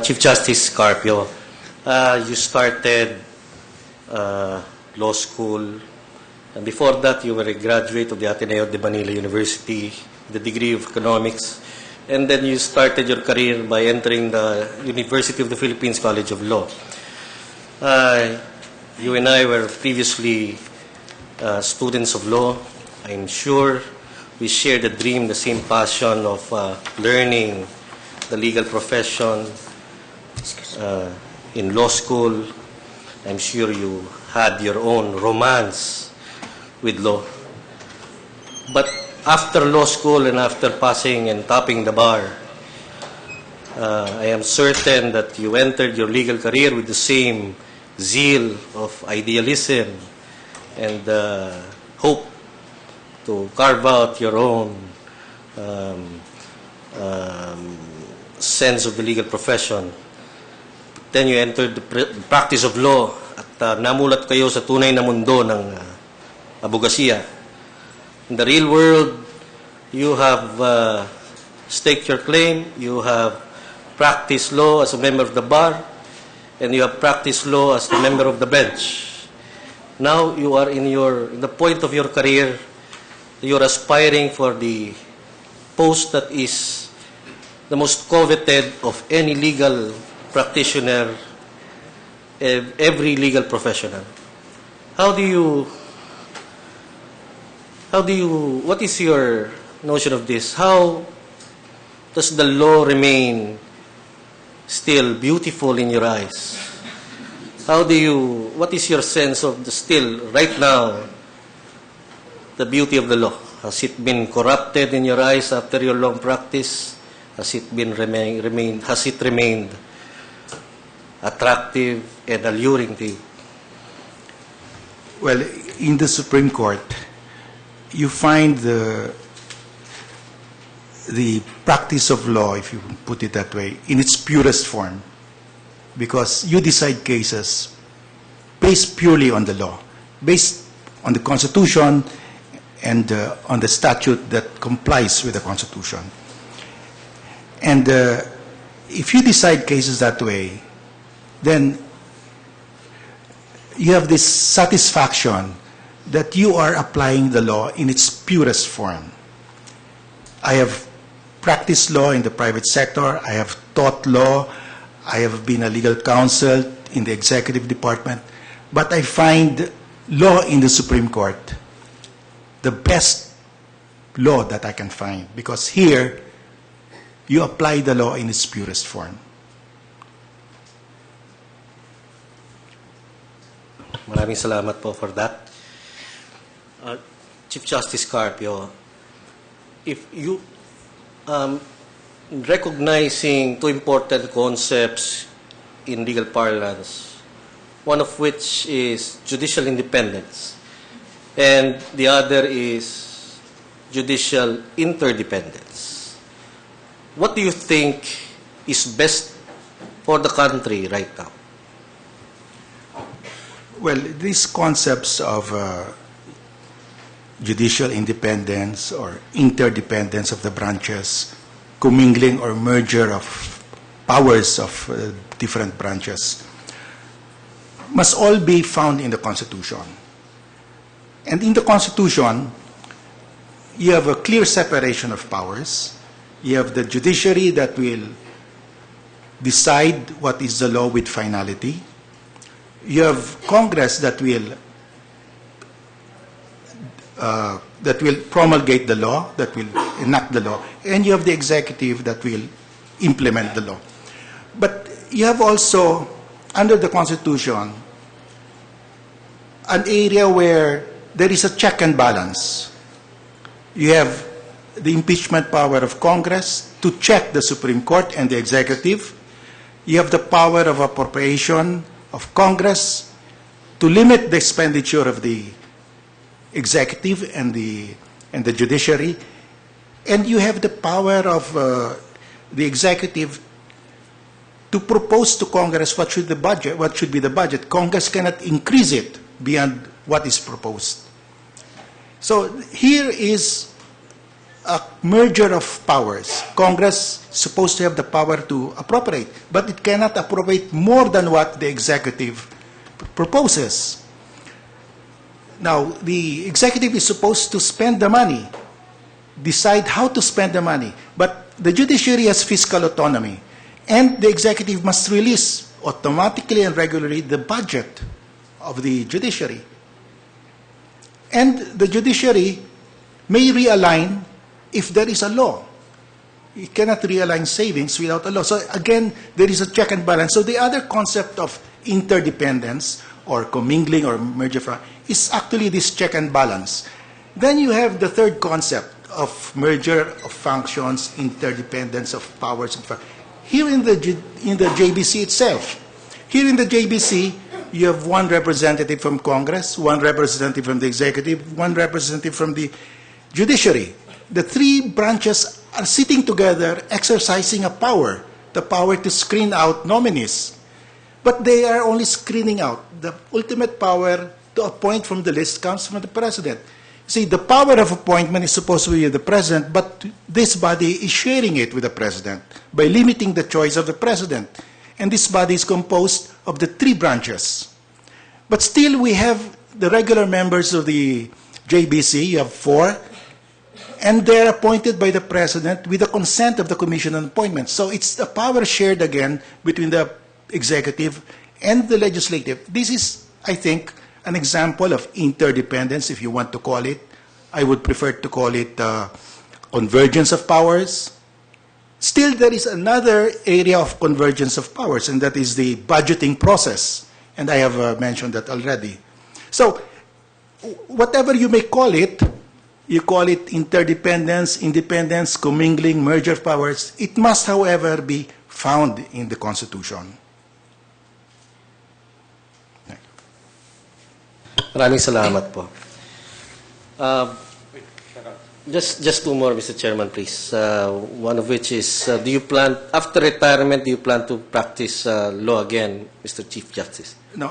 Chief Justice Carpio, you started law school, and before that you were a graduate of the Ateneo de Manila University, the degree of economics, and then you started your career by entering the University of the Philippines College of Law. You and I were previously students of law. I'm sure we share the dream, the same passion of learning the legal profession in law school. I'm sure you had your own romance with law. But after law school and after passing and topping the bar, I am certain that you entered your legal career with the same zeal of idealism and hope to carve out your own sense of the legal profession. Then you entered the practice of law at namulat kayo sa tunay na mundo ng abogasiya. In the real world, you have staked your claim, you have practiced law as a member of the bar, and you have practiced law as a member of the bench. Now you are in the point of your career, you're aspiring for the post that is the most coveted of any legal practitioner, every legal professional. What is your notion of this? How does the law remain still beautiful in your eyes? What is your sense of right now, the beauty of the law? Has it been corrupted in your eyes after your long practice? Has it remained attractive and alluring to you? Well, in the Supreme Court, you find the practice of law, if you put it that way, in its purest form, because you decide cases based purely on the law, based on the Constitution and on the statute that complies with the Constitution. And if you decide cases that way, then you have this satisfaction that you are applying the law in its purest form. I have practiced law in the private sector. I have taught law. I have been a legal counsel in the executive department. But I find law in the Supreme Court the best law that I can find, because here you apply the law in its purest form. Maraming salamat po for that. Chief Justice Carpio, if you recognizing two important concepts in legal parlance, one of which is judicial independence, and the other is judicial interdependence. What do you think is best for the country right now? Well, these concepts of judicial independence or interdependence of the branches, commingling or merger of powers of different branches, must all be found in the Constitution. And in the Constitution, you have a clear separation of powers. You have the judiciary that will decide what is the law with finality. You have Congress that will promulgate the law, that will enact the law, and you have the executive that will implement the law. But you have also, under the Constitution, an area where there is a check and balance. You have the impeachment power of Congress to check the Supreme Court and the executive. You have the power of appropriation of Congress to limit the expenditure of the executive and the judiciary, and you have the power of the executive to propose to Congress what should be the budget. Congress cannot increase it beyond what is proposed. So here is a merger of powers. Congress is supposed to have the power to appropriate, but it cannot appropriate more than what the executive proposes. Now, the executive is supposed to spend the money, decide how to spend the money, but the judiciary has fiscal autonomy, and the executive must release automatically and regularly the budget of the judiciary. And the judiciary may realign if there is a law. You cannot realign savings without a law. So again, there is a check and balance. So the other concept of interdependence or commingling or merger is actually this check and balance. Then you have the third concept of merger of functions, interdependence of powers. Here in the JBC itself, here in the JBC, you have one representative from Congress, one representative from the executive, one representative from the judiciary. The three branches are sitting together, exercising a power, the power to screen out nominees. But they are only screening out. The ultimate power to appoint from the list comes from the president. See, the power of appointment is supposed to be with the president, but this body is sharing it with the president by limiting the choice of the president. And this body is composed of the three branches. But still, we have the regular members of the JBC, you have 4, and they're appointed by the president with the consent of the Commission on Appointments. So it's the power shared again between the executive and the legislative. This is, I think, an example of interdependence, if you want to call it. I would prefer to call it convergence of powers. Still, there is another area of convergence of powers, and that is the budgeting process. And I have mentioned that already. So, whatever you may call it, you call it interdependence, independence, commingling, merger of powers, it must, however, be found in the Constitution. Maraming salamat po. Just two more, Mr. Chairman, please. One of which is, do you plan, after retirement, do you plan to practice law again, Mr. Chief Justice? No,